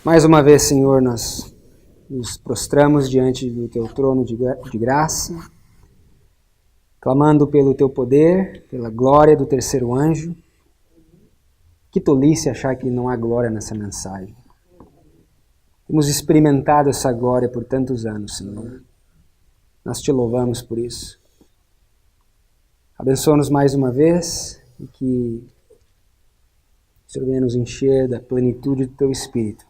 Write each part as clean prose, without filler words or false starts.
Mais uma vez, Senhor, nós nos prostramos diante do Teu trono de graça, clamando pelo Teu poder, pela glória do terceiro anjo. Que tolice achar que não há glória nessa mensagem. Temos experimentado essa glória por tantos anos, Senhor. Nós Te louvamos por isso. Abençoa-nos mais uma vez e que o Senhor venha nos encher da plenitude do Teu Espírito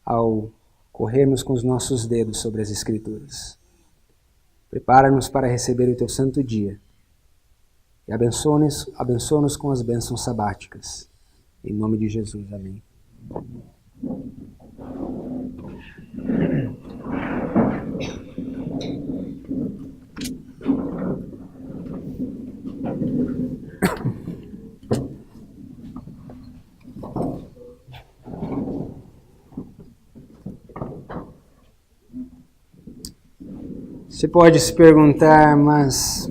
ao corrermos com os nossos dedos sobre as Escrituras. Prepara-nos para receber o Teu santo dia e abençoa-nos com as bênçãos sabáticas. Em nome de Jesus, amém. Você pode se perguntar, mas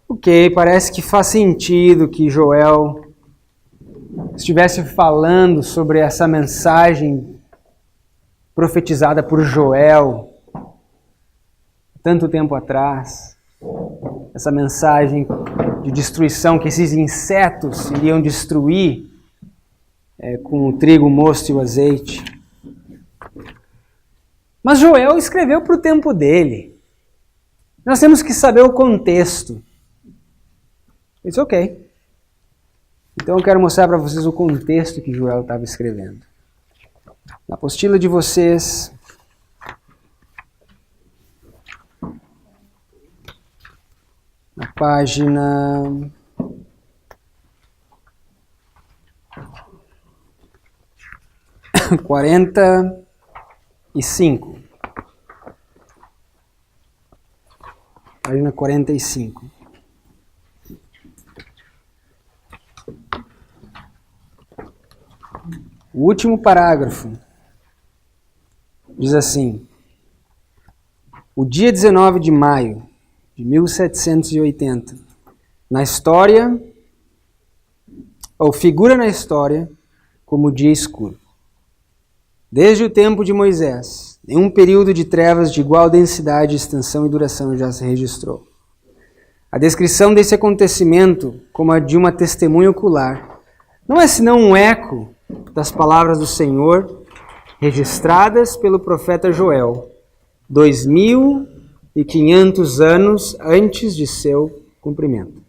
ok, parece que faz sentido que Joel estivesse falando sobre essa mensagem profetizada por Joel tanto tempo atrás, essa mensagem de destruição que esses insetos iriam destruir com o trigo, o mosto e o azeite. Mas Joel escreveu para o tempo dele. Nós temos que saber o contexto. Isso ok. Então eu quero mostrar para vocês o contexto que Joel estava escrevendo. Na apostila de vocês, na página 45. Página 45. O último parágrafo diz assim: o dia 19 de maio de 1780, na história, ou figura na história, como o dia escuro. Desde o tempo de Moisés, nenhum período de trevas de igual densidade, extensão e duração já se registrou. A descrição desse acontecimento, como a de uma testemunha ocular, não é senão um eco das palavras do Senhor registradas pelo profeta Joel, 2500 anos antes de seu cumprimento.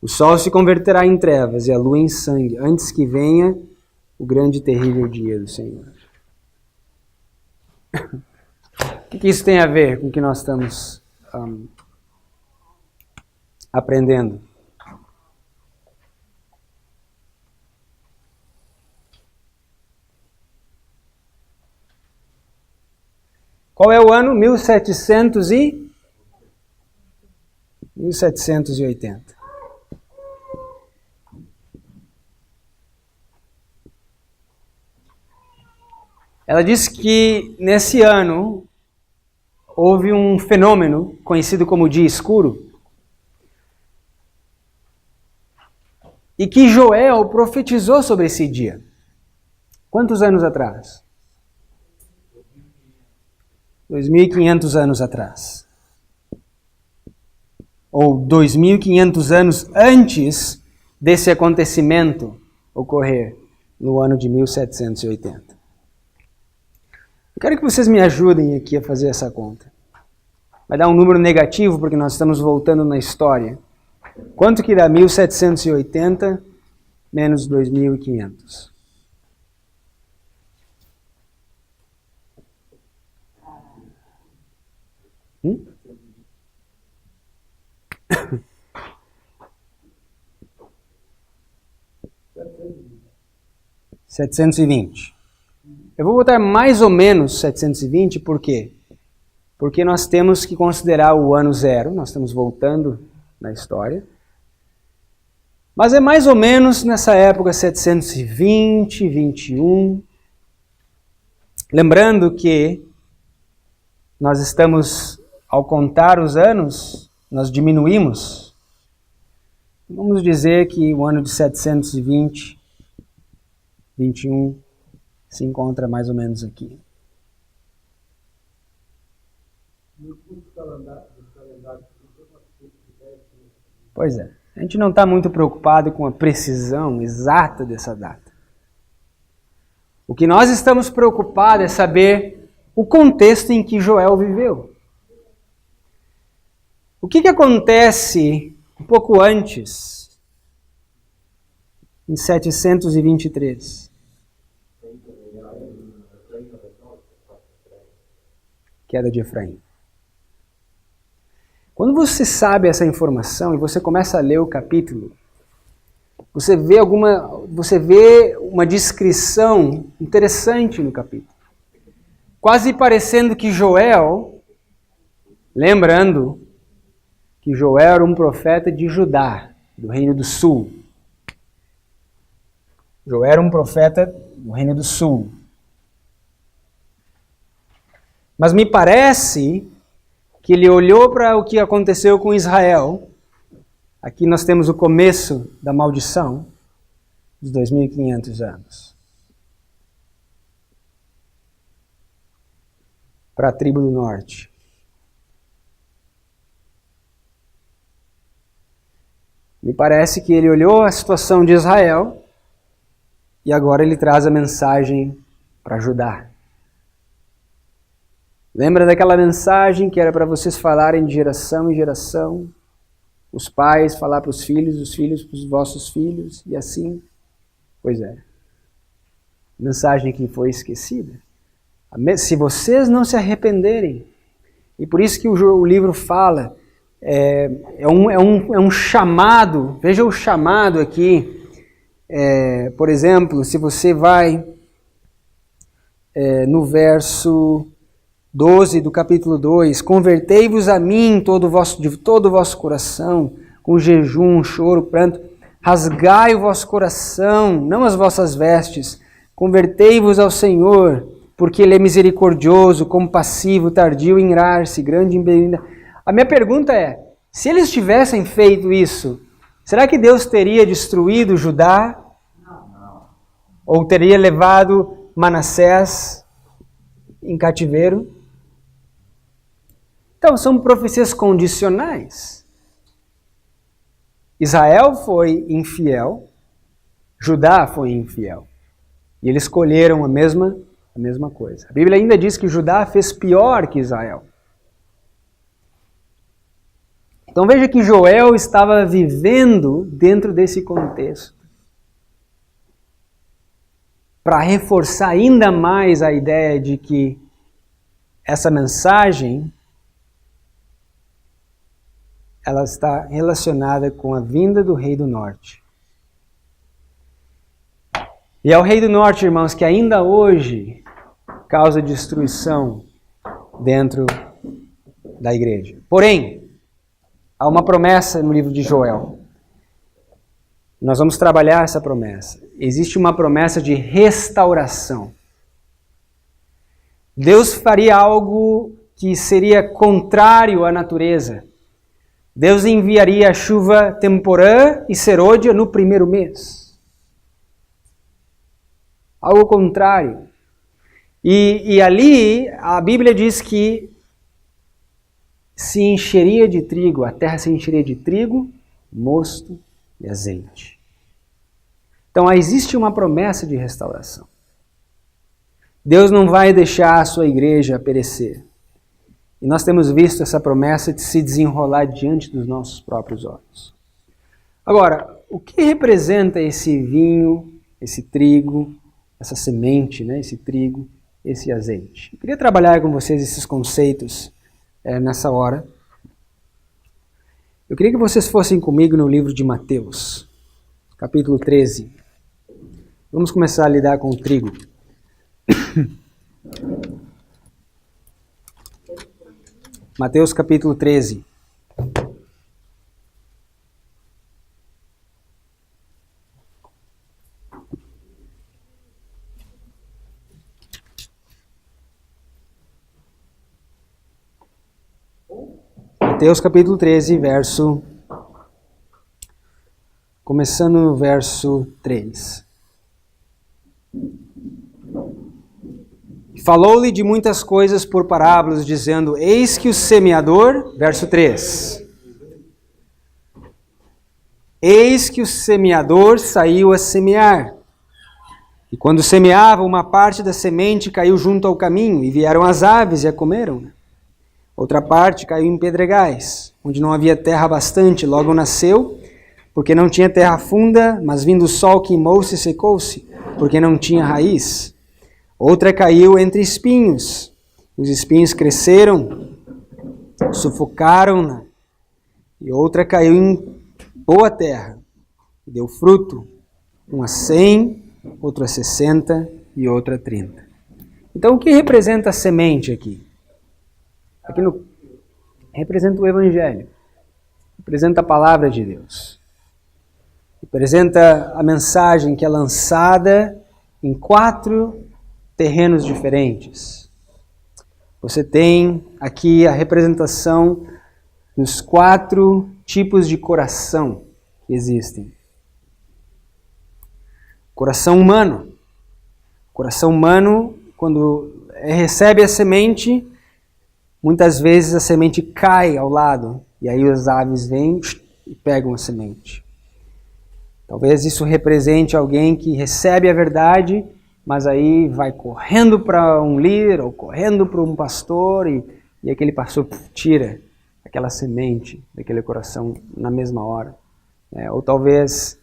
O sol se converterá em trevas e a lua em sangue, antes que venha o grande e terrível dia do Senhor. O que isso tem a ver com o que nós estamos aprendendo? Qual é o ano? 1780. Ela diz que nesse ano houve um fenômeno conhecido como dia escuro e que Joel profetizou sobre esse dia. Quantos anos atrás? 2500 anos atrás. Ou 2500 anos antes desse acontecimento ocorrer no ano de 1780. Eu quero que vocês me ajudem aqui a fazer essa conta. Vai dar um número negativo porque nós estamos voltando na história. Quanto que dá 1780 menos 2500? Hum? 720. Eu vou botar mais ou menos 720, por quê? Porque nós temos que considerar o ano zero, nós estamos voltando na história. Mas é mais ou menos nessa época, 720, 21. Lembrando que nós estamos, ao contar os anos, nós diminuímos Vamos dizer que o ano de 720, 21, se encontra mais ou menos aqui. Pois é, a gente não está muito preocupado com a precisão exata dessa data. O que nós estamos preocupados é saber o contexto em que Joel viveu. O que acontece um pouco antes, em 723? Queda de Efraim. Quando você sabe essa informação e você começa a ler o capítulo, você vê uma descrição interessante no capítulo. Quase parecendo que Joel, lembrando que Joel era um profeta de Judá, do Reino do Sul. Joel era um profeta do Reino do Sul. Mas me parece que ele olhou para o que aconteceu com Israel. Aqui nós temos o começo da maldição dos 2.500 anos. Para a tribo do norte. Me parece que ele olhou a situação de Israel e agora ele traz a mensagem para Judá. Lembra daquela mensagem que era para vocês falarem de geração em geração? Os pais falar para os filhos para os vossos filhos, e assim? Pois é. Mensagem que foi esquecida. Se vocês não se arrependerem, e por isso que o livro fala, é um chamado, veja o chamado aqui, por exemplo, se você vai no verso 12 do capítulo 2, convertei-vos a mim de todo o vosso coração, com jejum, choro, pranto, rasgai o vosso coração, não as vossas vestes, convertei-vos ao Senhor, porque Ele é misericordioso, compassivo, tardio em irar-se, grande em benignidade. A minha pergunta é, se eles tivessem feito isso, será que Deus teria destruído Judá? Não. Ou teria levado Manassés em cativeiro? Então, são profecias condicionais. Israel foi infiel, Judá foi infiel. E eles escolheram a mesma coisa. A Bíblia ainda diz que Judá fez pior que Israel. Então veja que Joel estava vivendo dentro desse contexto. Para reforçar ainda mais a ideia de que essa mensagem ela está relacionada com a vinda do Rei do Norte. E é o Rei do Norte, irmãos, que ainda hoje causa destruição dentro da igreja. Porém, há uma promessa no livro de Joel. Nós vamos trabalhar essa promessa. Existe uma promessa de restauração. Deus faria algo que seria contrário à natureza. Deus enviaria a chuva temporã e serôdia no primeiro mês. Algo contrário. E ali a Bíblia diz que se encheria de trigo, a terra se encheria de trigo, mosto e azeite. Então existe uma promessa de restauração. Deus não vai deixar a sua igreja perecer. E nós temos visto essa promessa de se desenrolar diante dos nossos próprios olhos. Agora, o que representa esse vinho, esse trigo, essa semente, né? Esse trigo, esse azeite? Eu queria trabalhar com vocês esses conceitos nessa hora. Eu queria que vocês fossem comigo no livro de Mateus, capítulo 13. Vamos começar a lidar com o trigo. Mateus capítulo 13. Mateus capítulo 13, verso começando no verso 3. Falou-lhe de muitas coisas por parábolas, dizendo, eis que o semeador, verso 3. Eis que o semeador saiu a semear. E quando semeava, uma parte da semente caiu junto ao caminho, e vieram as aves e a comeram. Outra parte caiu em pedregais, onde não havia terra bastante, logo nasceu, porque não tinha terra funda, mas vindo o sol queimou-se e secou-se, porque não tinha raiz. Outra caiu entre espinhos. Os espinhos cresceram, sufocaram-na. E outra caiu em boa terra, e deu fruto, um a 100, outro a 60 e outro a 30. Então, o que representa a semente aqui? Representa o Evangelho, representa a palavra de Deus, representa a mensagem que é lançada em 4 terrenos diferentes. Você tem aqui a representação dos 4 tipos de coração que existem. Coração humano. Coração humano, quando recebe a semente, muitas vezes a semente cai ao lado, e aí as aves vêm e pegam a semente. Talvez isso represente alguém que recebe a verdade, mas aí vai correndo para um líder ou correndo para um pastor e aquele pastor tira aquela semente daquele coração na mesma hora. Ou talvez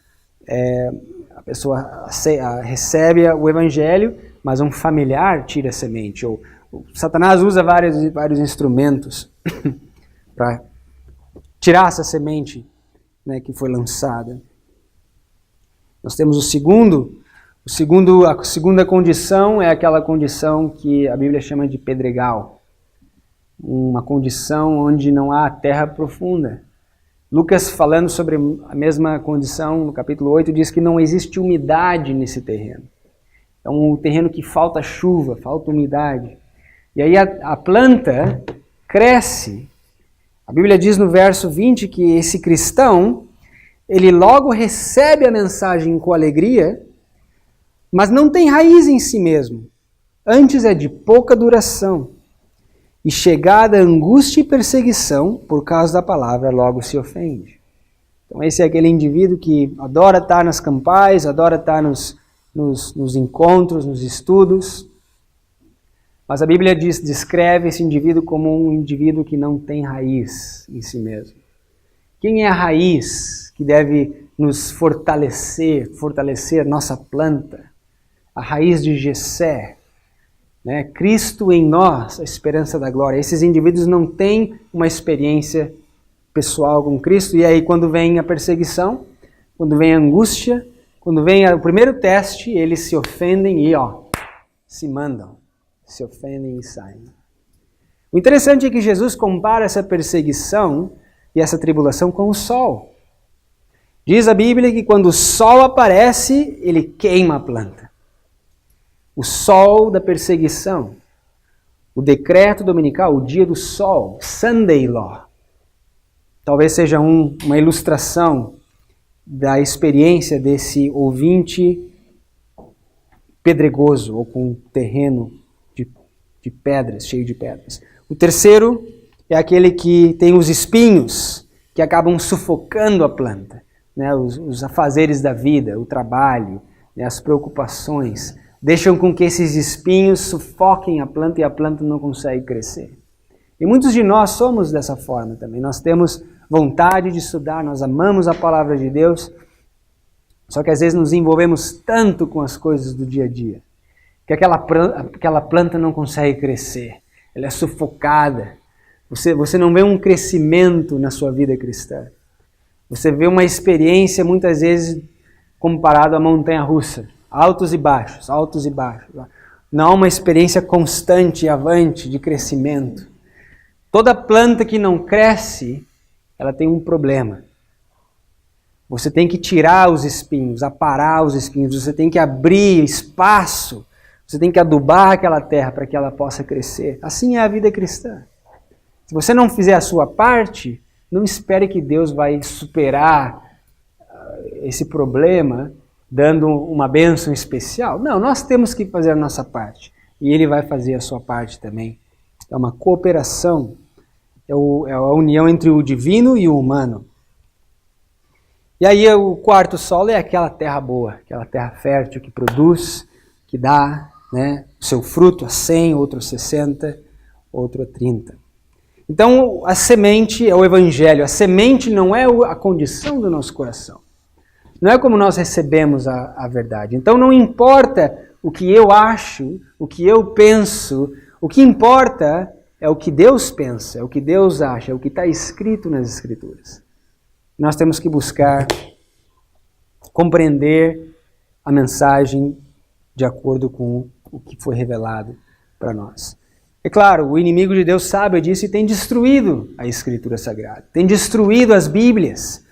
a pessoa recebe o evangelho, mas um familiar tira a semente. Ou Satanás usa vários instrumentos para tirar essa semente, né, que foi lançada. Nós temos a segunda condição é aquela condição que a Bíblia chama de pedregal. Uma condição onde não há terra profunda. Lucas, falando sobre a mesma condição, no capítulo 8, diz que não existe umidade nesse terreno. É um terreno que falta chuva, falta umidade. E aí a planta cresce. A Bíblia diz no verso 20 que esse cristão, ele logo recebe a mensagem com alegria, mas não tem raiz em si mesmo. Antes é de pouca duração. E chegada a angústia e perseguição, por causa da palavra, logo se ofende. Então esse é aquele indivíduo que adora estar nas campais, adora estar nos encontros, nos estudos. Mas a Bíblia descreve esse indivíduo como um indivíduo que não tem raiz em si mesmo. Quem é a raiz que deve nos fortalecer nossa planta? A raiz de Jessé, né? Cristo em nós, a esperança da glória. Esses indivíduos não têm uma experiência pessoal com Cristo, e aí quando vem a perseguição, quando vem a angústia, quando vem o primeiro teste, eles se ofendem e se mandam, se ofendem e saem. O interessante é que Jesus compara essa perseguição e essa tribulação com o sol. Diz a Bíblia que quando o sol aparece, ele queima a planta. O sol da perseguição, o decreto dominical, o dia do sol, Sunday Law, talvez seja uma ilustração da experiência desse ouvinte pedregoso ou com um terreno de pedras, cheio de pedras. O terceiro é aquele que tem os espinhos que acabam sufocando a planta, né? Os afazeres da vida, o trabalho, né? As preocupações, deixam com que esses espinhos sufoquem a planta e a planta não consegue crescer. E muitos de nós somos dessa forma também. Nós temos vontade de estudar, nós amamos a palavra de Deus, só que às vezes nos envolvemos tanto com as coisas do dia a dia, que aquela planta não consegue crescer, ela é sufocada. Você não vê um crescimento na sua vida cristã. Você vê uma experiência muitas vezes comparado à montanha-russa. Altos e baixos, altos e baixos. Não há uma experiência constante e avante de crescimento. Toda planta que não cresce, ela tem um problema. Você tem que tirar os espinhos, aparar os espinhos, você tem que abrir espaço, você tem que adubar aquela terra para que ela possa crescer. Assim é a vida cristã. Se você não fizer a sua parte, não espere que Deus vai superar esse problema dando uma bênção especial. Não, nós temos que fazer a nossa parte. E Ele vai fazer a sua parte também. É uma cooperação. É a união entre o divino e o humano. E aí o quarto solo é aquela terra boa, aquela terra fértil que produz, que dá, né, o seu fruto a 100, outro a 60, outro a 30. Então a semente é o evangelho. A semente não é a condição do nosso coração. Não é como nós recebemos a verdade. Então não importa o que eu acho, o que eu penso, o que importa é o que Deus pensa, é o que Deus acha, é o que está escrito nas Escrituras. Nós temos que buscar compreender a mensagem de acordo com o que foi revelado para nós. É claro, o inimigo de Deus sabe disso e tem destruído a Escritura Sagrada, tem destruído as Bíblias,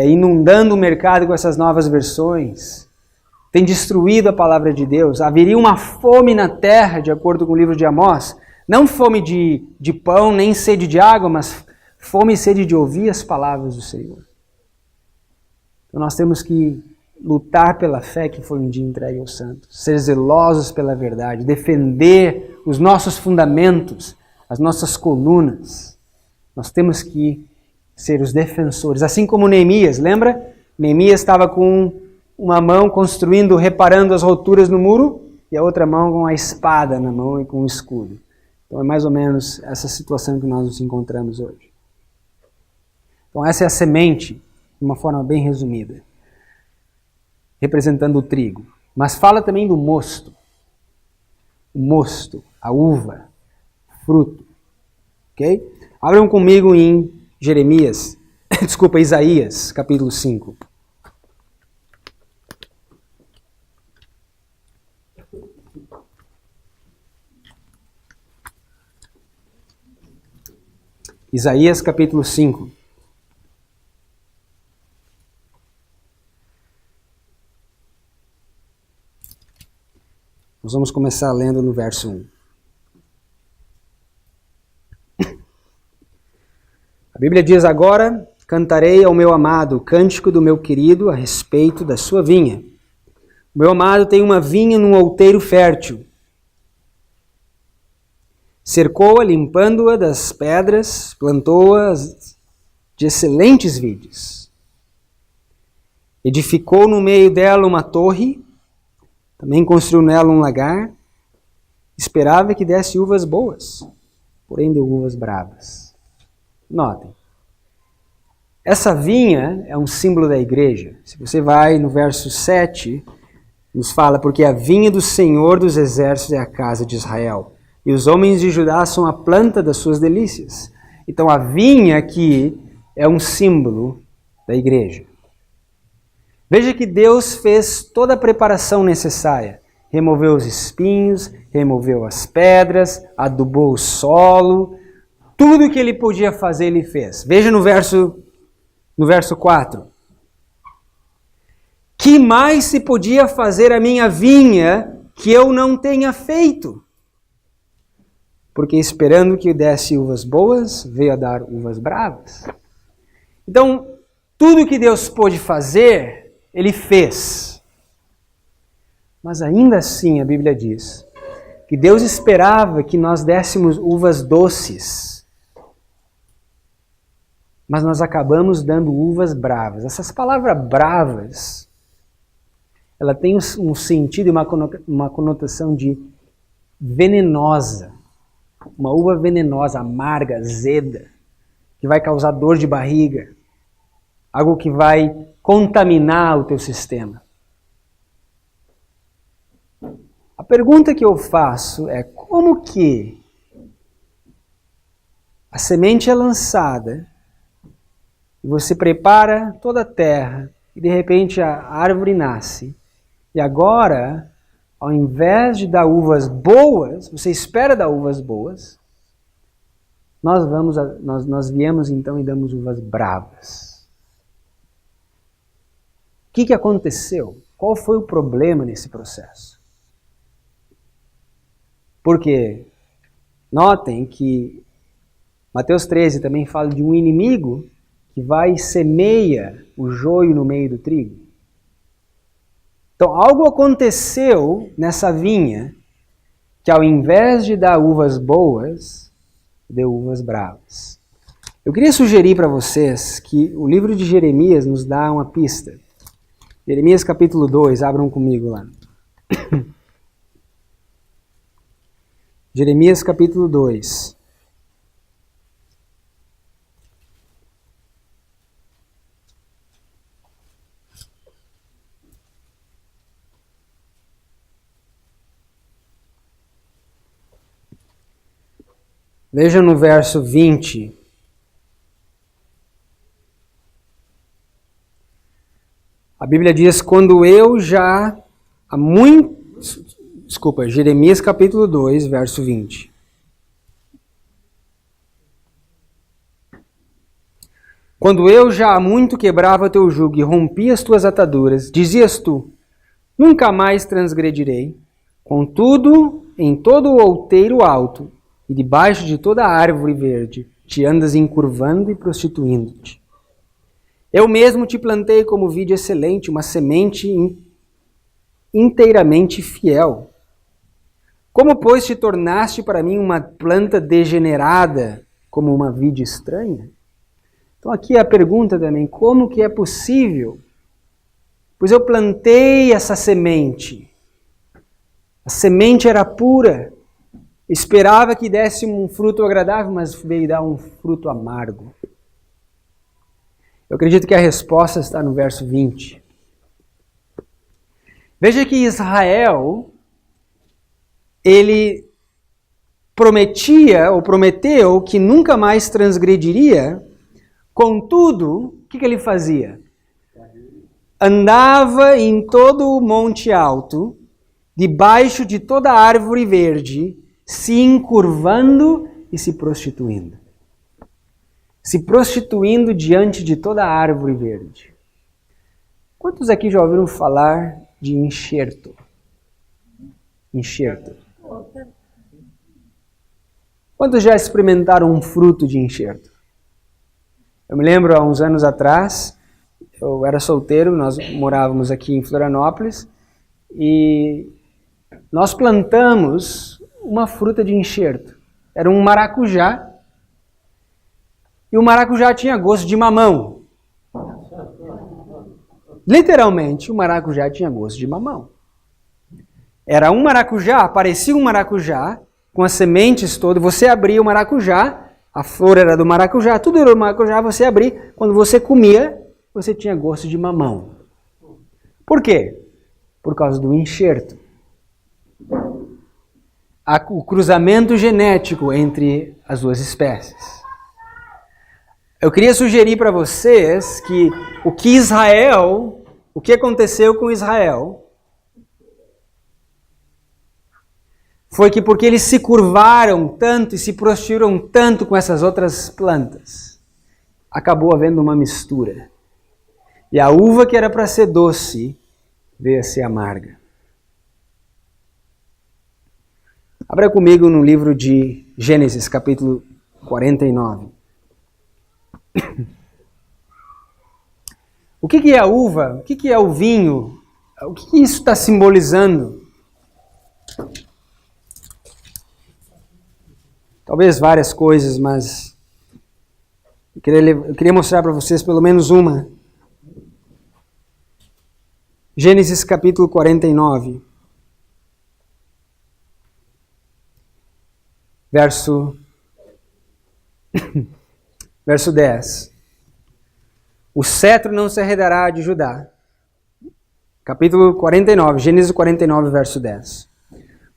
inundando o mercado com essas novas versões, tem destruído a palavra de Deus. Haveria uma fome na terra, de acordo com o livro de Amós, não fome de pão, nem sede de água, mas fome e sede de ouvir as palavras do Senhor. Então nós temos que lutar pela fé que foi um dia entregue aos santos, ser zelosos pela verdade, defender os nossos fundamentos, as nossas colunas. Nós temos que ser os defensores, assim como Neemias, lembra? Neemias estava com uma mão construindo, reparando as roturas no muro, e a outra mão com a espada na mão e com o escudo. Então é mais ou menos essa situação que nós nos encontramos hoje. Então essa é a semente, de uma forma bem resumida, representando o trigo. Mas fala também do mosto. O mosto, a uva, fruto. Ok? Abram comigo em Isaías, capítulo 5. Isaías capítulo 5. Nós vamos começar lendo no verso 1. A Bíblia diz: agora cantarei ao meu amado o cântico do meu querido a respeito da sua vinha. O meu amado tem uma vinha num outeiro fértil. Cercou-a, limpando-a das pedras, plantou-a de excelentes vides. Edificou no meio dela uma torre, também construiu nela um lagar, esperava que desse uvas boas, porém deu uvas bravas. Notem, essa vinha é um símbolo da igreja. Se você vai no verso 7, nos fala: porque a vinha do Senhor dos Exércitos é a casa de Israel, e os homens de Judá são a planta das suas delícias. Então a vinha aqui é um símbolo da igreja. Veja que Deus fez toda a preparação necessária. Removeu os espinhos, removeu as pedras, adubou o solo. Tudo o que ele podia fazer, ele fez. Veja no verso 4. Que mais se podia fazer a minha vinha que eu não tenha feito? Porque esperando que eu desse uvas boas, veio a dar uvas bravas. Então, tudo que Deus pôde fazer, Ele fez. Mas ainda assim, a Bíblia diz que Deus esperava que nós dessemos uvas doces. Mas nós acabamos dando uvas bravas. Essas palavras bravas, ela tem um sentido e uma conotação de venenosa. Uma uva venenosa, amarga, azeda, que vai causar dor de barriga. Algo que vai contaminar o teu sistema. A pergunta que eu faço é: como que a semente é lançada e você prepara toda a terra e de repente a árvore nasce e agora, ao invés de dar uvas boas, você espera dar uvas boas, nós viemos então e damos uvas bravas. O que aconteceu? Qual foi o problema nesse processo? Porque notem que Mateus 13 também fala de um inimigo que vai e semeia o joio no meio do trigo. Então, algo aconteceu nessa vinha que, ao invés de dar uvas boas, deu uvas bravas. Eu queria sugerir para vocês que o livro de Jeremias nos dá uma pista. Jeremias capítulo 2, abram comigo lá. Jeremias capítulo 2. Veja no verso 20. A Bíblia diz, Jeremias capítulo 2, verso 20. Quando eu já há muito quebrava teu jugo e rompia as tuas ataduras, dizias tu, nunca mais transgredirei. Contudo, em todo o outeiro alto e debaixo de toda a árvore verde, te andas encurvando e prostituindo-te. Eu mesmo te plantei como vide excelente, uma semente inteiramente fiel. Como, pois, te tornaste para mim uma planta degenerada, como uma vide estranha? Então aqui a pergunta também, como que é possível? Pois eu plantei essa semente. A semente era pura. Esperava que desse um fruto agradável, mas veio dar um fruto amargo. Eu acredito que a resposta está no verso 20. Veja que Israel, ele prometeu que nunca mais transgrediria, contudo, o que ele fazia? Andava em todo o monte alto, debaixo de toda árvore verde, se encurvando e se prostituindo. Se prostituindo diante de toda a árvore verde. Quantos aqui já ouviram falar de enxerto? Enxerto. Quantos já experimentaram um fruto de enxerto? Eu me lembro, há uns anos atrás, eu era solteiro, nós morávamos aqui em Florianópolis, e nós plantamos uma fruta de enxerto. Era um maracujá, e o maracujá tinha gosto de mamão. Literalmente, o maracujá tinha gosto de mamão. Era um maracujá, parecia um maracujá, com as sementes todas, você abria o maracujá, a flor era do maracujá, tudo era do maracujá, você abria, quando você comia, você tinha gosto de mamão. Por quê? Por causa do enxerto. O cruzamento genético entre as duas espécies. Eu queria sugerir para vocês que o que aconteceu com Israel foi que porque eles se curvaram tanto e se prostituíram tanto com essas outras plantas, acabou havendo uma mistura. E a uva que era para ser doce veio a ser amarga. Abra comigo no livro de Gênesis, capítulo 49. O que é a uva? O que é o vinho? O que isso está simbolizando? Talvez várias coisas, mas eu queria mostrar para vocês pelo menos uma. Gênesis capítulo 49. Verso 10. O cetro não se arredará de Judá. Capítulo 49, Gênesis 49, verso 10.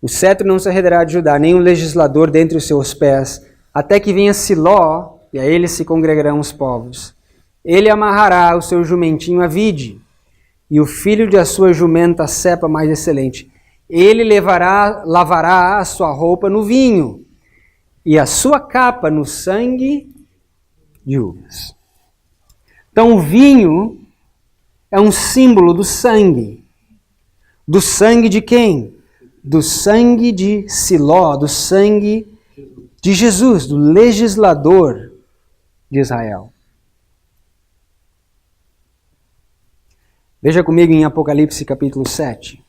O cetro não se arredará de Judá, nem o legislador dentre os seus pés, até que venha Siló, e a ele se congregarão os povos. Ele amarrará o seu jumentinho à vide, e o filho de a sua jumenta à cepa mais excelente. Ele lavará a sua roupa no vinho, e a sua capa no sangue de uvas. Então o vinho é um símbolo do sangue. Do sangue de quem? Do sangue de Siló, do sangue de Jesus, do legislador de Israel. Veja comigo em Apocalipse capítulo 7.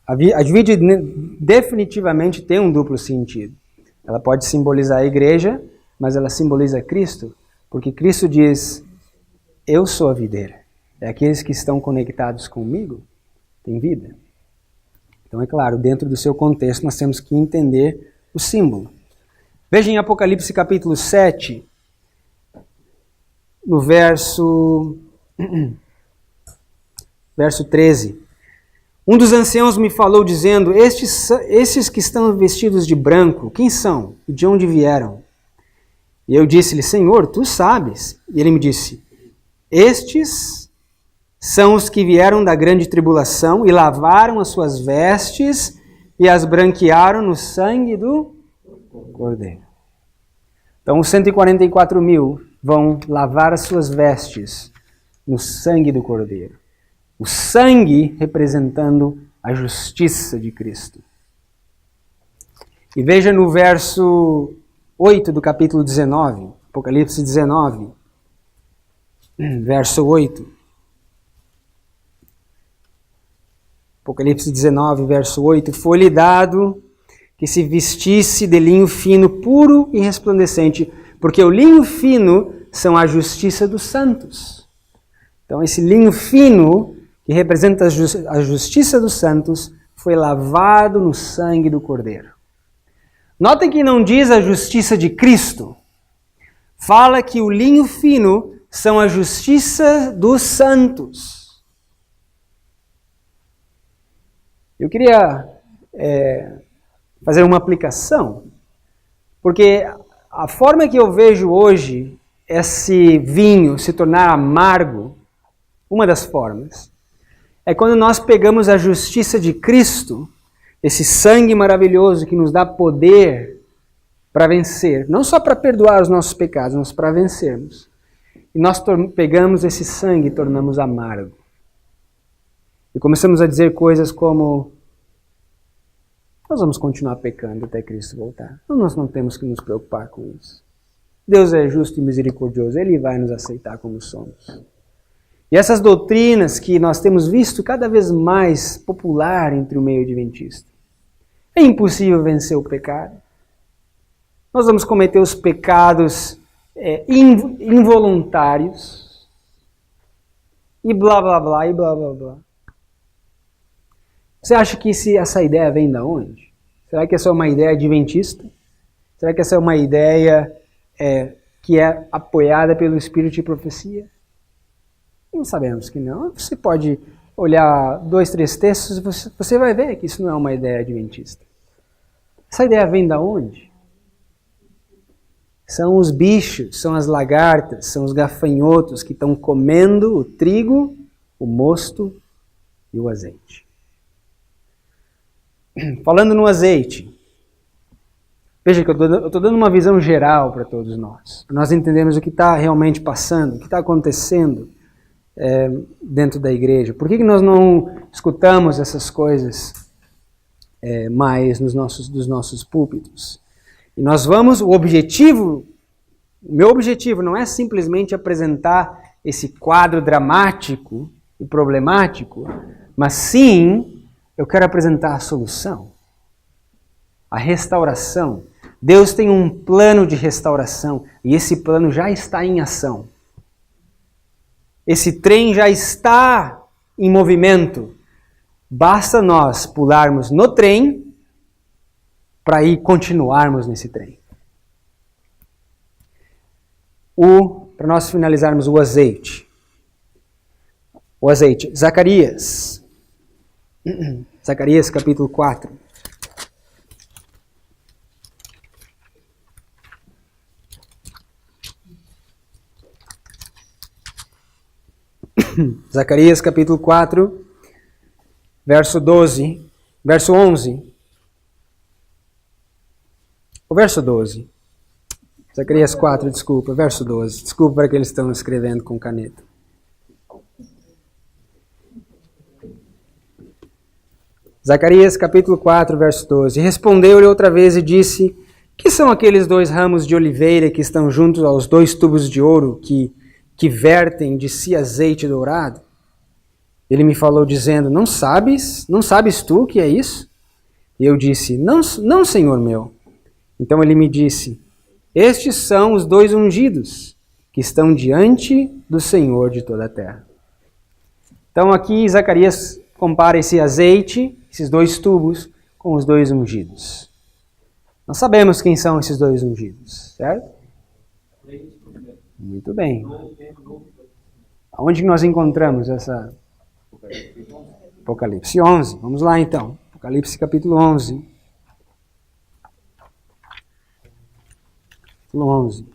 A vide definitivamente tem um duplo sentido. Ela pode simbolizar a igreja, mas ela simboliza Cristo, porque Cristo diz, eu sou a videira. É aqueles que estão conectados comigo, têm vida. Então, é claro, dentro do seu contexto, nós temos que entender o símbolo. Veja em Apocalipse capítulo 7, no verso 13. Um dos anciãos me falou dizendo, estes que estão vestidos de branco, quem são e de onde vieram? E eu disse-lhe, Senhor, tu sabes. E ele me disse, estes são os que vieram da grande tribulação e lavaram as suas vestes e as branquearam no sangue do Cordeiro. Então os 144.000 vão lavar as suas vestes no sangue do Cordeiro. O sangue representando a justiça de Cristo. E veja no verso 8 do capítulo 19, Apocalipse 19, verso 8. Apocalipse 19, verso 8. Foi-lhe dado que se vestisse de linho fino, puro e resplandecente, porque o linho fino são a justiça dos santos. Então esse linho fino, que representa a justiça dos santos, foi lavado no sangue do Cordeiro. Notem que não diz a justiça de Cristo. Fala que o linho fino são a justiça dos santos. Eu queria fazer uma aplicação, porque a forma que eu vejo hoje esse vinho se tornar amargo, uma das formas, é quando nós pegamos a justiça de Cristo, esse sangue maravilhoso que nos dá poder para vencer, não só para perdoar os nossos pecados, mas para vencermos. E nós pegamos esse sangue e tornamos amargo. E começamos a dizer coisas como, nós vamos continuar pecando até Cristo voltar. Nós não temos que nos preocupar com isso. Deus é justo e misericordioso, Ele vai nos aceitar como somos. E essas doutrinas que nós temos visto cada vez mais popular entre o meio adventista. É impossível vencer o pecado. Nós vamos cometer os pecados involuntários. E blá, blá, blá, e blá, blá, blá. Você acha que essa ideia vem de onde? Será que essa é uma ideia adventista? Será que essa é uma ideia que é apoiada pelo Espírito de profecia? Não sabemos que não. Você pode olhar 2, 3 textos e você vai ver que isso não é uma ideia adventista. Essa ideia vem de onde? São os bichos, são as lagartas, são os gafanhotos que estão comendo o trigo, o mosto e o azeite. Falando no azeite, veja que eu estou dando uma visão geral para todos nós. Para nós entendermos o que está realmente passando, o que está acontecendo dentro da igreja. Por que nós não escutamos essas coisas mais dos nossos púlpitos? E nós vamos, o meu objetivo não é simplesmente apresentar esse quadro dramático e problemático, mas sim, eu quero apresentar a solução, a restauração. Deus tem um plano de restauração e esse plano já está em ação. Esse trem já está em movimento. Basta nós pularmos no trem para ir continuarmos nesse trem. Para nós finalizarmos o azeite. O azeite. Zacarias. Zacarias capítulo 4. Zacarias capítulo 4, verso 12, verso 11. O verso 12. Zacarias 4, desculpa, verso 12. Desculpa para que eles estão escrevendo com caneta. Zacarias capítulo 4, verso 12. Respondeu-lhe outra vez e disse: que são aqueles 2 ramos de oliveira que estão juntos aos 2 tubos de ouro que vertem de si azeite dourado? Ele me falou dizendo: não sabes tu o que é isso? E eu disse: não, Senhor meu. Então ele me disse: estes são os 2 ungidos que estão diante do Senhor de toda a terra. Então aqui Zacarias compara esse azeite, esses 2 tubos, com os 2 ungidos. Nós sabemos quem são esses 2 ungidos, certo? Muito bem. Aonde nós encontramos essa... Apocalipse 11. Vamos lá então. Apocalipse capítulo 11. Capítulo 11.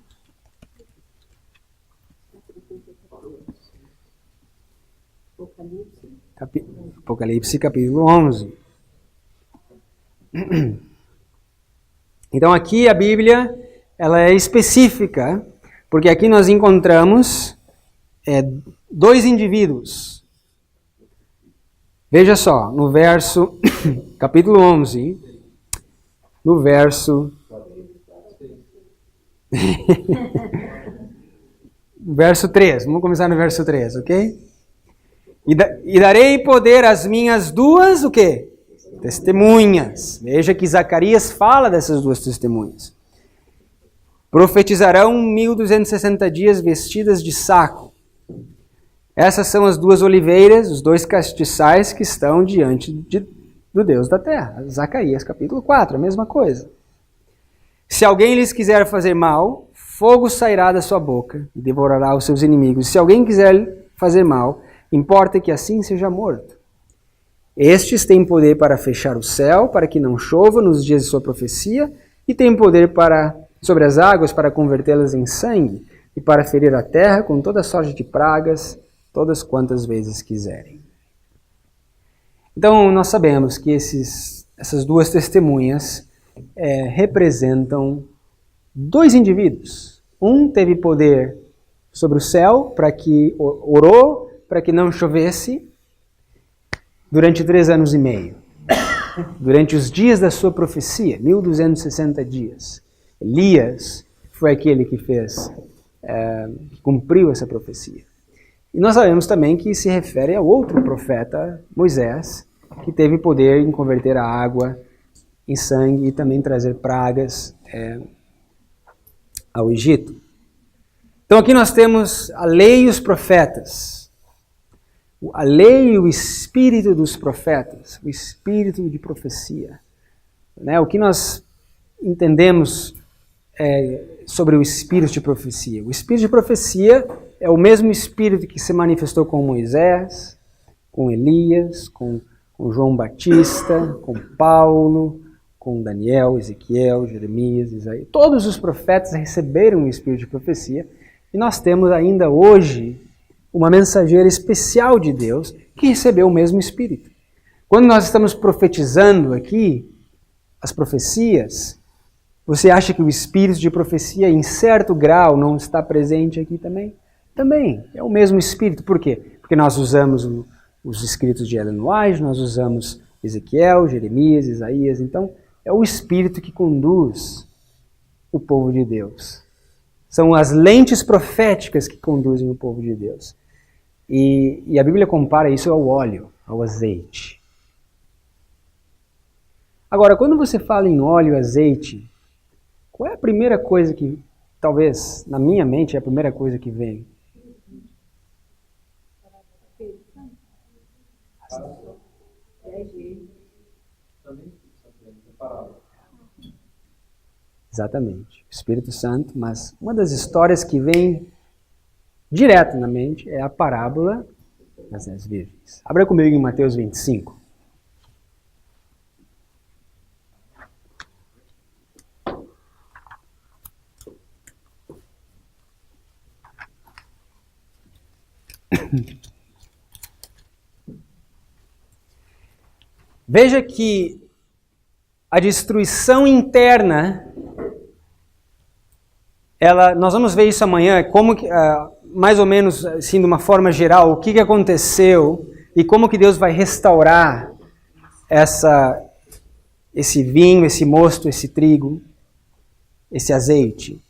Apocalipse capítulo 11. Então aqui a Bíblia ela é específica, porque aqui nós encontramos 2 indivíduos. Veja só, no verso, capítulo 11, no verso... verso 3, vamos começar no verso 3, ok? E darei poder às minhas 2, o quê? Testemunhas. Veja que Zacarias fala dessas 2 testemunhas. Profetizarão 1260 dias vestidas de saco. Essas são as 2 oliveiras, os 2 castiçais que estão diante do Deus da terra. Zacarias capítulo 4, a mesma coisa. Se alguém lhes quiser fazer mal, fogo sairá da sua boca e devorará os seus inimigos. Se alguém quiser fazer mal, importa que assim seja morto. Estes têm poder para fechar o céu, para que não chova nos dias de sua profecia, e têm poder sobre as águas para convertê-las em sangue, e para ferir a terra com toda sorte de pragas, todas quantas vezes quiserem. Então, nós sabemos que essas 2 testemunhas representam 2 indivíduos. Um teve poder sobre o céu, orou para que não chovesse, durante 3 anos e meio, durante os dias da sua profecia, 1260 dias. Elias foi aquele que cumpriu essa profecia. E nós sabemos também que se refere ao outro profeta, Moisés, que teve poder em converter a água em sangue e também trazer pragas ao Egito. Então aqui nós temos a lei e os profetas. A lei e o espírito dos profetas, o espírito de profecia. O que nós entendemos sobre o espírito de profecia? O espírito de profecia é o mesmo espírito que se manifestou com Moisés, com Elias, com João Batista, com Paulo, com Daniel, Ezequiel, Jeremias, Isaías. Todos os profetas receberam o espírito de profecia e nós temos ainda hoje uma mensageira especial de Deus que recebeu o mesmo Espírito. Quando nós estamos profetizando aqui as profecias, você acha que o Espírito de profecia em certo grau não está presente aqui também? Também, é o mesmo Espírito. Por quê? Porque nós usamos os escritos de Ellen White, nós usamos Ezequiel, Jeremias, Isaías. Então, é o Espírito que conduz o povo de Deus. São as lentes proféticas que conduzem o povo de Deus. E a Bíblia compara isso ao óleo, ao azeite. Agora, quando você fala em óleo e azeite, qual é a primeira coisa que, talvez, na minha mente, é a primeira coisa que vem? Exatamente, o Espírito Santo, mas uma das histórias que vem direto na mente é a parábola das 10 virgens. Abra comigo em Mateus 25. Veja que a destruição interna nós vamos ver isso amanhã, como que, mais ou menos assim, de uma forma geral, o que aconteceu e como que Deus vai restaurar esse vinho, esse mosto, esse trigo, esse azeite.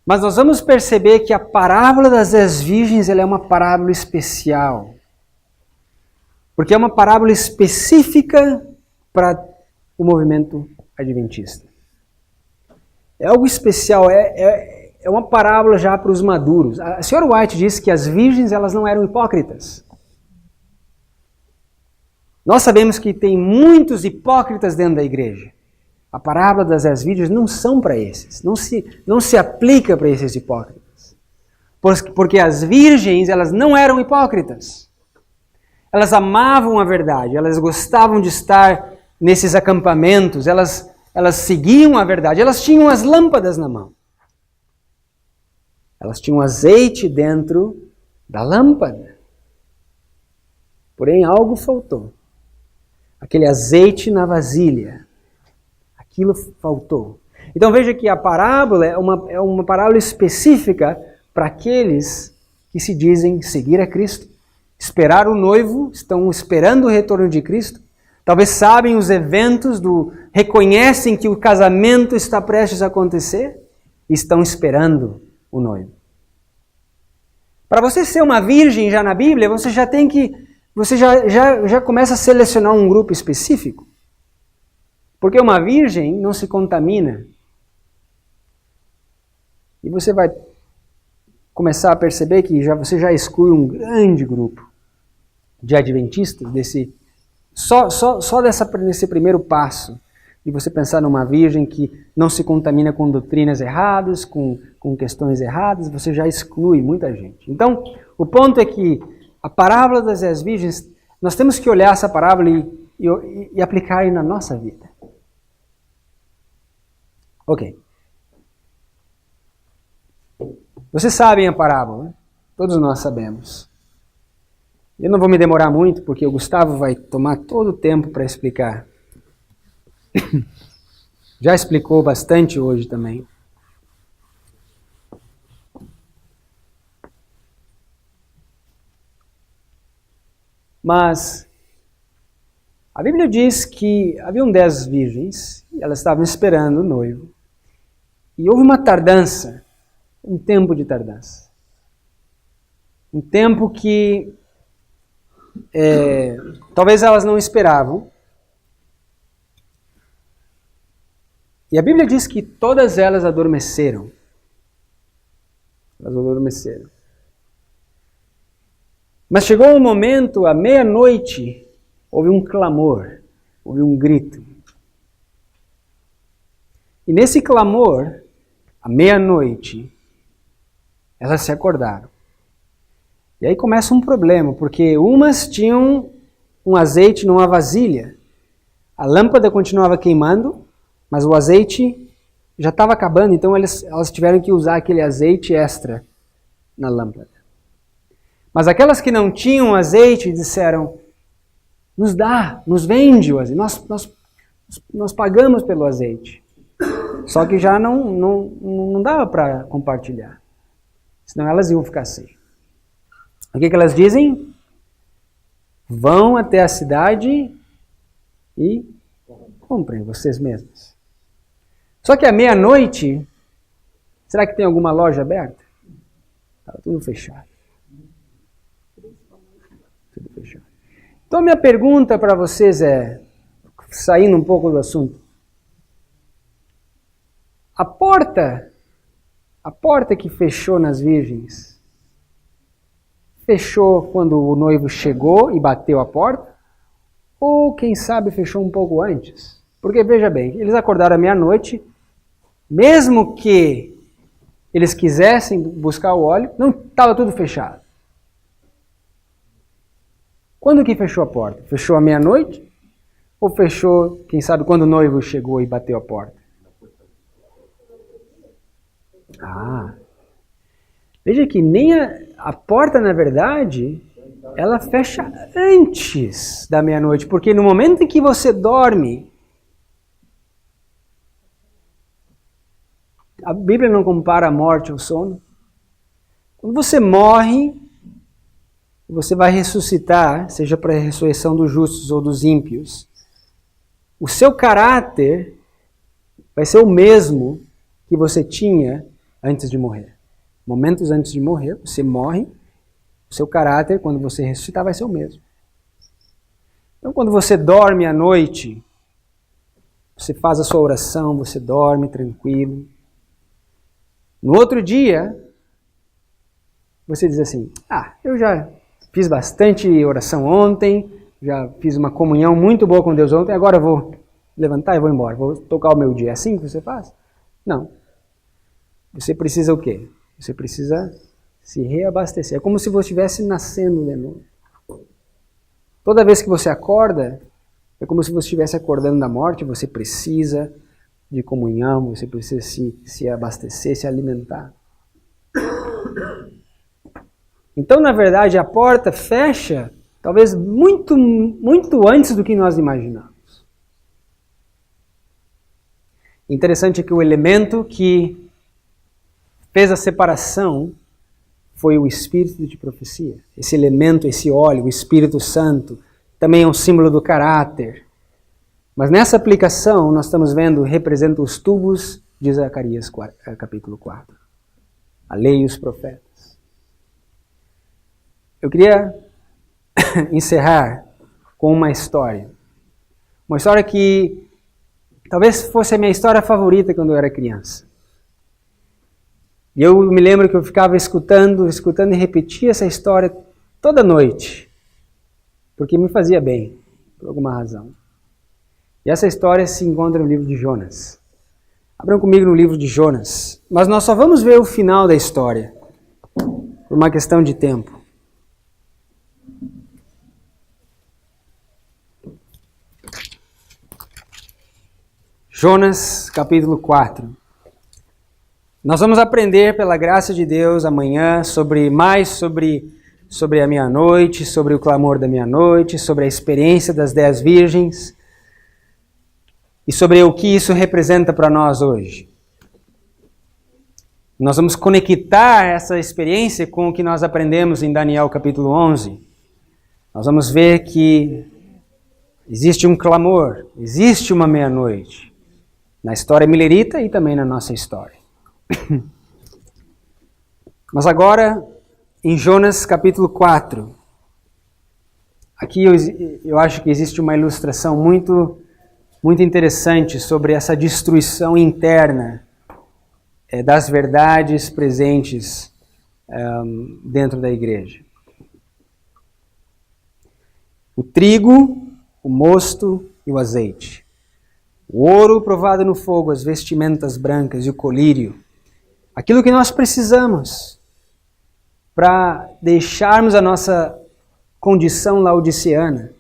Mas nós vamos perceber que a parábola das 10 virgens ela é uma parábola especial. Porque é uma parábola específica para o movimento adventista. É algo especial, é uma parábola já para os maduros. A senhora White disse que as virgens elas não eram hipócritas. Nós sabemos que tem muitos hipócritas dentro da igreja. A parábola das 10 virgens não são para esses, não se aplica para esses hipócritas. Porque as virgens, elas não eram hipócritas. Elas amavam a verdade, elas gostavam de estar nesses acampamentos, elas seguiam a verdade, elas tinham as lâmpadas na mão. Elas tinham azeite dentro da lâmpada. Porém, algo faltou. Aquele azeite na vasilha. Aquilo faltou. Então veja que a parábola é uma parábola específica para aqueles que se dizem seguir a Cristo, esperar o noivo, estão esperando o retorno de Cristo, talvez sabem os eventos, reconhecem que o casamento está prestes a acontecer e estão esperando o noivo. Para você ser uma virgem já na Bíblia, você já começa a selecionar um grupo específico. Porque uma virgem não se contamina. E você vai começar a perceber que você já exclui um grande grupo de adventistas nesse primeiro passo de você pensar numa virgem que não se contamina com doutrinas erradas, com questões erradas, você já exclui muita gente. Então, o ponto é que a parábola das 10 virgens, nós temos que olhar essa parábola e aplicar na nossa vida. Ok. Vocês sabem a parábola, né? Todos nós sabemos. Eu não vou me demorar muito, porque o Gustavo vai tomar todo o tempo para explicar. Já explicou bastante hoje também. Mas a Bíblia diz que haviam 10 virgens, e elas estavam esperando o noivo. E houve uma tardança, um tempo de tardança. Um tempo que talvez elas não esperavam. E a Bíblia diz que todas elas adormeceram. Elas adormeceram. Mas chegou um momento, à meia-noite, houve um clamor, houve um grito. E nesse clamor, à meia-noite, elas se acordaram. E aí começa um problema, porque umas tinham um azeite numa vasilha. A lâmpada continuava queimando, mas o azeite já estava acabando, então elas tiveram que usar aquele azeite extra na lâmpada. Mas aquelas que não tinham azeite disseram, nos vende o azeite, nós pagamos pelo azeite. Só que já não dava para compartilhar, senão elas iam ficar sem. O que elas dizem? Vão até a cidade e comprem vocês mesmos. Só que à meia-noite, será que tem alguma loja aberta? Estava tudo fechado. Tudo fechado. Então minha pergunta para vocês é, saindo um pouco do assunto, a porta que fechou nas virgens, fechou quando o noivo chegou e bateu a porta? Ou, quem sabe, fechou um pouco antes? Porque, veja bem, eles acordaram à meia-noite, mesmo que eles quisessem buscar o óleo, não estava tudo fechado. Quando que fechou a porta? Fechou à meia-noite? Ou fechou, quem sabe, quando o noivo chegou e bateu a porta? Veja que nem a porta, na verdade, ela fecha antes da meia-noite, porque no momento em que você dorme, A Bíblia não compara a morte ao sono. Quando você morre, você vai ressuscitar, seja para a ressurreição dos justos ou dos ímpios. O seu caráter vai ser o mesmo que você tinha antes de morrer. Momentos antes de morrer, você morre, o seu caráter, quando você ressuscitar, vai ser o mesmo. Então, quando você dorme à noite, você faz a sua oração, você dorme tranquilo. No outro dia, você diz assim, eu já fiz bastante oração ontem, já fiz uma comunhão muito boa com Deus ontem, agora eu vou levantar e vou embora, vou tocar o meu dia. É assim que você faz? Não. Você precisa o quê? Você precisa se reabastecer. É como se você estivesse nascendo de novo. Toda vez que você acorda, é como se você estivesse acordando da morte, você precisa de comunhão, você precisa se abastecer, se alimentar. Então, na verdade, a porta fecha, talvez muito, muito antes do que nós imaginamos. Interessante é que o elemento que fez a separação foi o Espírito de profecia. Esse elemento, esse óleo, o Espírito Santo, também é um símbolo do caráter. Mas nessa aplicação, nós estamos vendo, representa os tubos de Zacarias capítulo 4. A lei e os profetas. Eu queria encerrar com uma história. Uma história que talvez fosse a minha história favorita quando eu era criança. E eu me lembro que eu ficava escutando e repetia essa história toda noite. Porque me fazia bem, por alguma razão. E essa história se encontra no livro de Jonas. Abram comigo no livro de Jonas. Mas nós só vamos ver o final da história, por uma questão de tempo. Jonas, capítulo 4. Nós vamos aprender, pela graça de Deus, amanhã, sobre a meia-noite, sobre o clamor da meia-noite, sobre a experiência das 10 virgens e sobre o que isso representa para nós hoje. Nós vamos conectar essa experiência com o que nós aprendemos em Daniel capítulo 11. Nós vamos ver que existe um clamor, existe uma meia-noite, na história milerita e também na nossa história. Mas agora, em Jonas capítulo 4, aqui eu acho que existe uma ilustração muito interessante sobre essa destruição interna das verdades presentes dentro da igreja. O trigo, o mosto e o azeite. O ouro provado no fogo, as vestimentas brancas e o colírio. Aquilo que nós precisamos para deixarmos a nossa condição laodiceana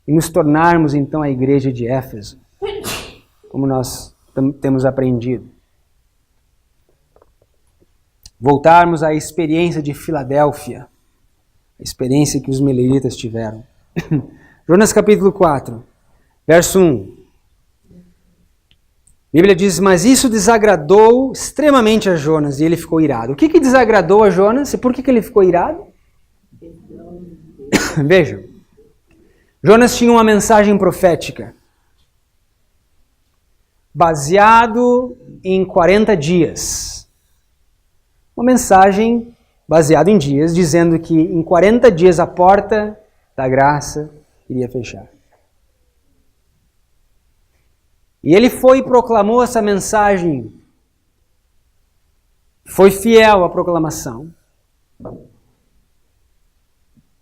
e nos tornarmos então a igreja de Éfeso, como nós temos aprendido. Voltarmos à experiência de Filadélfia, a experiência que os meleritas tiveram. Jonas capítulo 4, verso 1. A Bíblia diz, mas isso desagradou extremamente a Jonas e ele ficou irado. O que desagradou a Jonas e por que ele ficou irado? Vejam, Jonas tinha uma mensagem profética baseado em 40 dias. Uma mensagem baseada em dias, dizendo que em 40 dias a porta da graça iria fechar. E ele foi e proclamou essa mensagem, foi fiel à proclamação.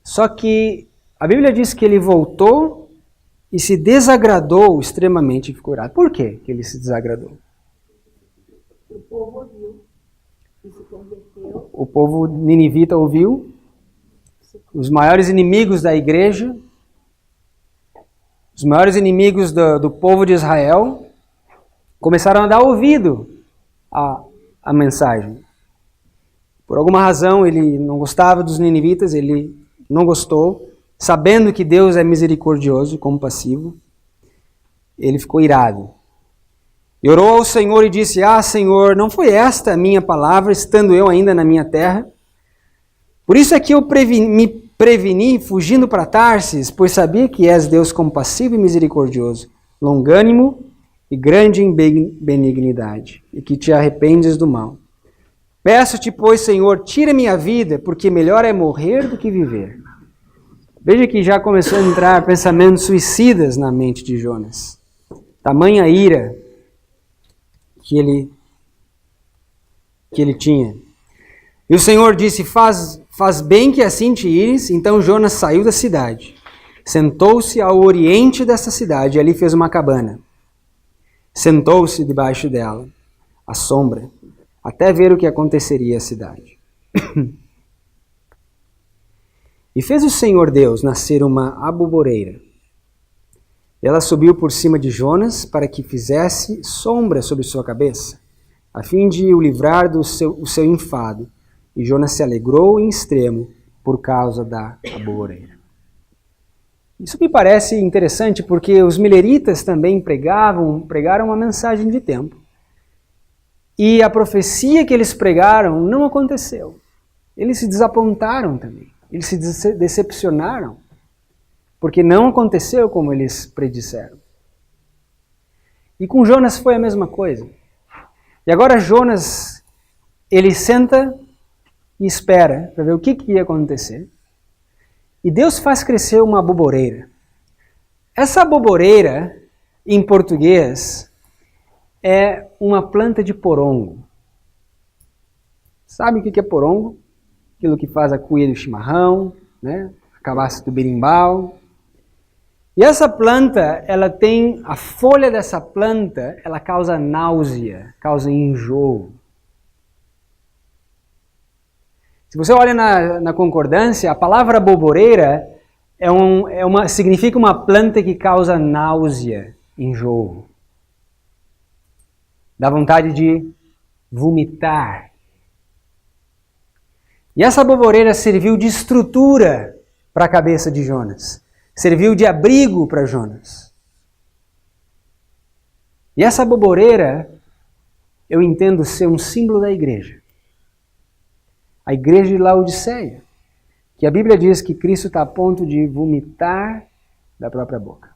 Só que a Bíblia diz que ele voltou e se desagradou extremamente e ficou irado. Por quê que ele se desagradou? O povo ouviu e se converteu. O povo ninivita ouviu, os maiores inimigos da igreja, os maiores inimigos do povo de Israel começaram a dar ouvido à mensagem. Por alguma razão ele não gostava dos ninivitas, ele não gostou, sabendo que Deus é misericordioso e compassivo, ele ficou irado. E orou ao Senhor e disse: Ah, Senhor, não foi esta a minha palavra, estando eu ainda na minha terra? Por isso é que eu me preveni, fugindo para Tarsis, pois sabia que és Deus compassivo e misericordioso, longânimo e grande em benignidade, e que te arrependes do mal. Peço-te, pois, Senhor, tira minha vida, porque melhor é morrer do que viver. Veja que já começou a entrar pensamentos suicidas na mente de Jonas. Tamanha ira que ele tinha. E o Senhor disse: faz bem que assim te ires. Então Jonas saiu da cidade, sentou-se ao oriente dessa cidade, e ali fez uma cabana. Sentou-se debaixo dela, à sombra, até ver o que aconteceria à cidade. E fez o Senhor Deus nascer uma aboboreira. Ela subiu por cima de Jonas para que fizesse sombra sobre sua cabeça, a fim de o livrar do seu enfado. E Jonas se alegrou em extremo por causa da aboboreira. Isso me parece interessante porque os mileritas também pregaram uma mensagem de tempo. E a profecia que eles pregaram não aconteceu. Eles se desapontaram também. Eles se decepcionaram. Porque não aconteceu como eles predisseram. E com Jonas foi a mesma coisa. E agora Jonas, ele senta e espera para ver o que ia acontecer. E Deus faz crescer uma aboboreira. Essa aboboreira, em português, é uma planta de porongo. Sabe o que é porongo? Aquilo que faz a cuia do chimarrão, né? A cabaça do berimbau. E essa planta, a folha dessa planta, ela causa náusea, causa enjoo. Se você olha na concordância, a palavra aboboreira significa uma planta que causa náusea, enjoo. Dá vontade de vomitar. E essa aboboreira serviu de estrutura para a cabeça de Jonas. Serviu de abrigo para Jonas. E essa aboboreira, eu entendo ser um símbolo da igreja. A igreja de Laodiceia, que a Bíblia diz que Cristo está a ponto de vomitar da própria boca.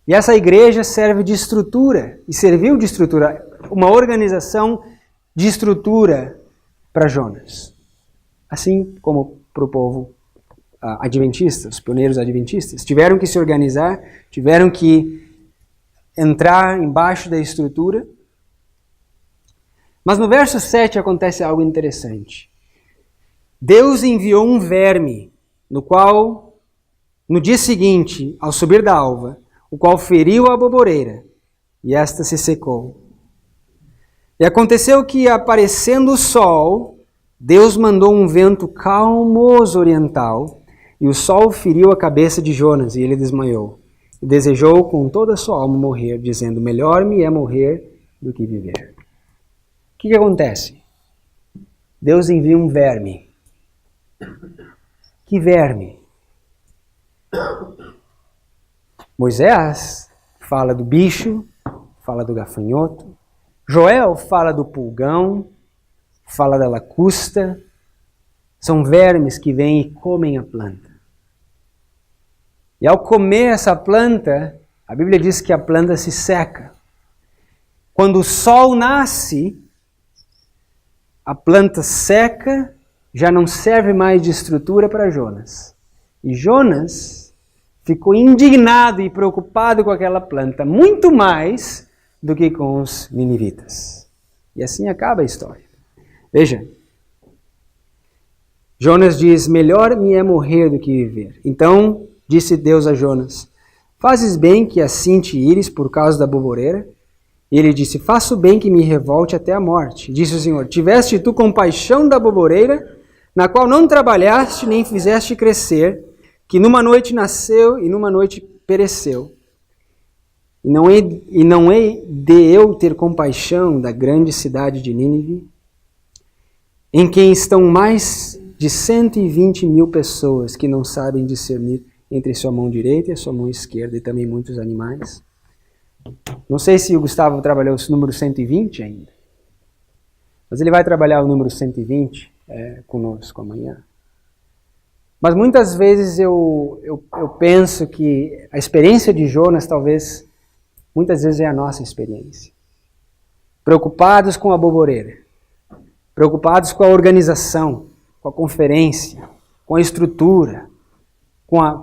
E essa igreja serve de estrutura, e serviu de estrutura, uma organização de estrutura para Jonas. Assim como para o povo adventista, os pioneiros adventistas. Tiveram que se organizar, tiveram que entrar embaixo da estrutura. Mas no verso 7 acontece algo interessante. Deus enviou um verme, no qual, no dia seguinte, ao subir da alva, o qual feriu a aboboreira, e esta se secou. E aconteceu que, aparecendo o sol, Deus mandou um vento calmoso oriental, e o sol feriu a cabeça de Jonas, e ele desmaiou. E desejou com toda a sua alma morrer, dizendo: melhor me é morrer do que viver. O que acontece? Deus envia um verme. Que verme? Moisés fala do bicho, fala do gafanhoto. Joel fala do pulgão, fala da lacusta. São vermes que vêm e comem a planta. E ao comer essa planta, a Bíblia diz que a planta se seca. Quando o sol nasce, a planta seca, já não serve mais de estrutura para Jonas. E Jonas ficou indignado e preocupado com aquela planta, muito mais do que com os ninivitas. E assim acaba a história. Veja, Jonas diz: melhor me é morrer do que viver. Então disse Deus a Jonas: fazes bem que assim te ires por causa da aboboreira? E ele disse: faço bem que me revolte até a morte. Disse o Senhor: tiveste tu compaixão da aboboreira, na qual não trabalhaste nem fizeste crescer, que numa noite nasceu e numa noite pereceu. E não hei de eu ter compaixão da grande cidade de Nínive, em quem estão mais de 120.000 pessoas que não sabem discernir entre sua mão direita e a sua mão esquerda, e também muitos animais. Não sei se o Gustavo trabalhou o número 120 ainda, mas ele vai trabalhar o número 120 conosco amanhã. Mas muitas vezes eu penso que a experiência de Jonas talvez, muitas vezes é a nossa experiência. Preocupados com a boboreira, preocupados com a organização, com a conferência, com a estrutura, com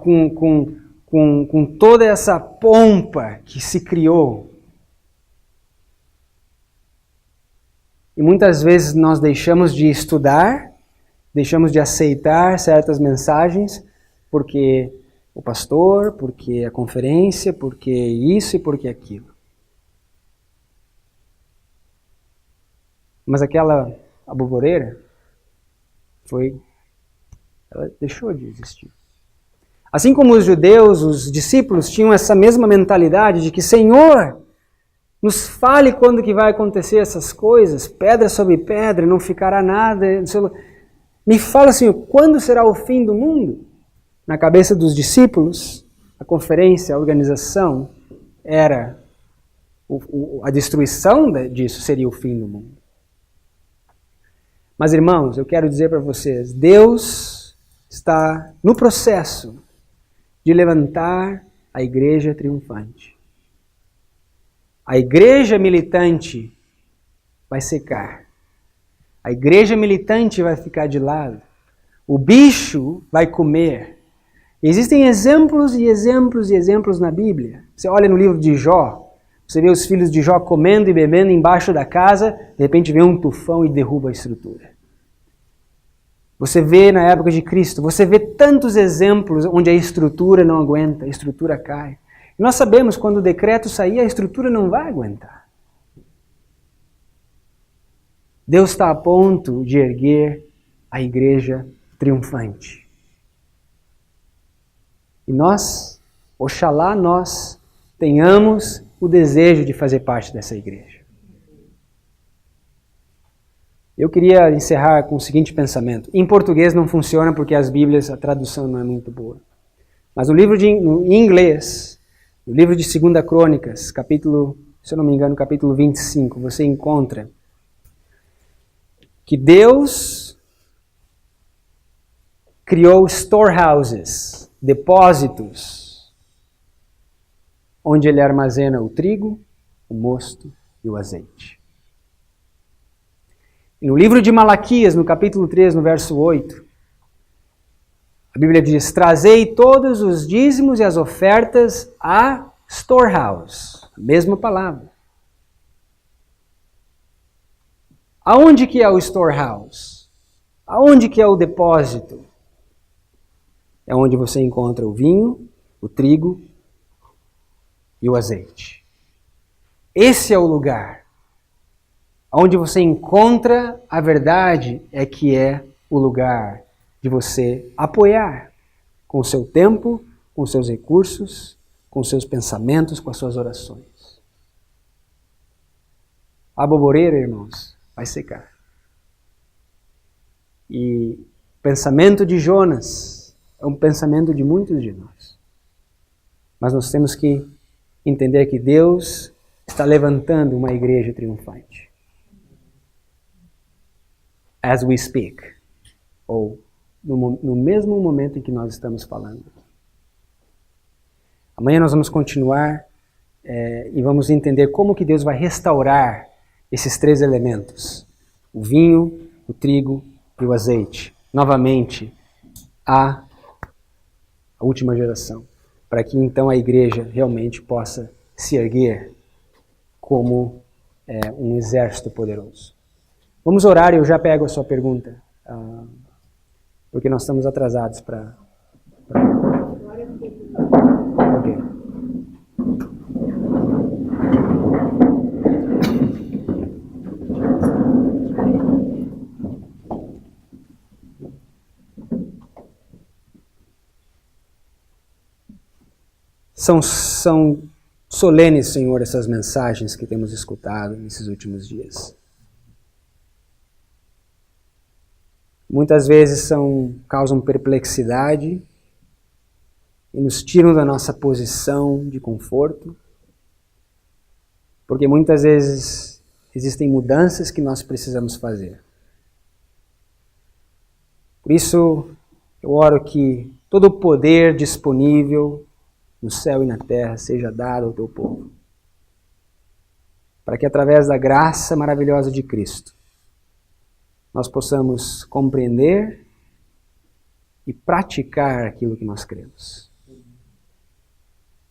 toda essa pompa que se criou. E muitas vezes nós deixamos de estudar, deixamos de aceitar certas mensagens, porque o pastor, porque a conferência, porque isso e porque aquilo. Mas aquela aboboreira ela deixou de existir. Assim como os judeus, os discípulos tinham essa mesma mentalidade de que, Senhor, nos fale quando que vai acontecer essas coisas, pedra sobre pedra, não ficará nada. Me fala, Senhor, quando será o fim do mundo? Na cabeça dos discípulos, a conferência, a organização, era a destruição disso seria o fim do mundo. Mas, irmãos, eu quero dizer para vocês, Deus está no processo de levantar a igreja triunfante. A igreja militante vai secar. A igreja militante vai ficar de lado. O bicho vai comer. Existem exemplos e exemplos e exemplos na Bíblia. Você olha no livro de Jó, você vê os filhos de Jó comendo e bebendo embaixo da casa, de repente vem um tufão e derruba a estrutura. Você vê na época de Cristo, você vê tantos exemplos onde a estrutura não aguenta, a estrutura cai. E nós sabemos quando o decreto sair, a estrutura não vai aguentar. Deus está a ponto de erguer a igreja triunfante. E nós, oxalá nós, tenhamos o desejo de fazer parte dessa igreja. Eu queria encerrar com o seguinte pensamento. Em português não funciona porque as Bíblias, a tradução não é muito boa. Mas no livro em inglês, no livro de 2 Crônicas, capítulo, se eu não me engano, capítulo 25, você encontra que Deus criou storehouses, depósitos, onde Ele armazena o trigo, o mosto e o azeite. E no livro de Malaquias, no capítulo 3, no verso 8, a Bíblia diz, trazei todos os dízimos e as ofertas a storehouse, a mesma palavra. Aonde que é o storehouse? Aonde que é o depósito? É onde você encontra o vinho, o trigo e o azeite. Esse é o lugar. Onde você encontra a verdade que é o lugar de você apoiar com o seu tempo, com os seus recursos, com os seus pensamentos, com as suas orações. A boboreira, irmãos, vai secar. E o pensamento de Jonas é um pensamento de muitos de nós. Mas nós temos que entender que Deus está levantando uma igreja triunfante. As we speak. Ou no mesmo momento em que nós estamos falando. Amanhã nós vamos continuar e vamos entender como que Deus vai restaurar esses três elementos. O vinho, o trigo e o azeite. Novamente, a última geração. Para que então a igreja realmente possa se erguer como um exército poderoso. Vamos orar e eu já pego a sua pergunta. Porque nós estamos atrasados para... Ok. São solenes, Senhor, essas mensagens que temos escutado nesses últimos dias. Muitas vezes causam perplexidade e nos tiram da nossa posição de conforto. porque muitas vezes existem mudanças que nós precisamos fazer. Por isso, eu oro que todo o poder disponível no céu e na terra seja dado ao teu povo, para que através da graça maravilhosa de Cristo, nós possamos compreender e praticar aquilo que nós cremos.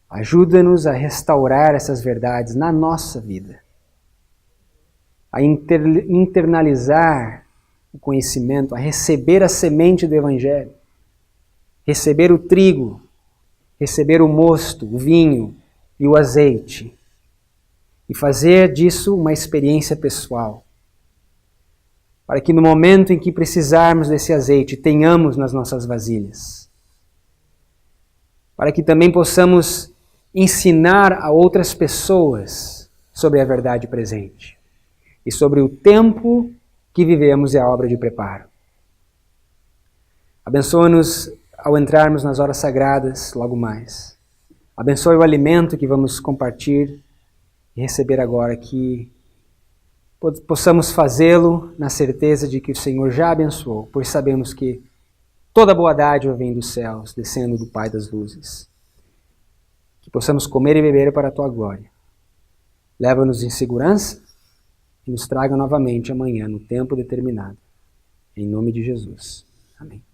Ajuda-nos a restaurar essas verdades na nossa vida, a internalizar o conhecimento, a receber a semente do Evangelho, receber o trigo, receber o mosto, o vinho e o azeite, e fazer disso uma experiência pessoal, para que no momento em que precisarmos desse azeite, tenhamos nas nossas vasilhas, para que também possamos ensinar a outras pessoas sobre a verdade presente e sobre o tempo que vivemos e a obra de preparo. Abençoa-nos ao entrarmos nas horas sagradas logo mais. Abençoe o alimento que vamos compartilhar e receber agora, que possamos fazê-lo na certeza de que o Senhor já abençoou, pois sabemos que toda boa dádiva vem dos céus, descendo do Pai das luzes. Que possamos comer e beber para a tua glória. Leva-nos em segurança e nos traga novamente amanhã no tempo determinado. Em nome de Jesus. Amém.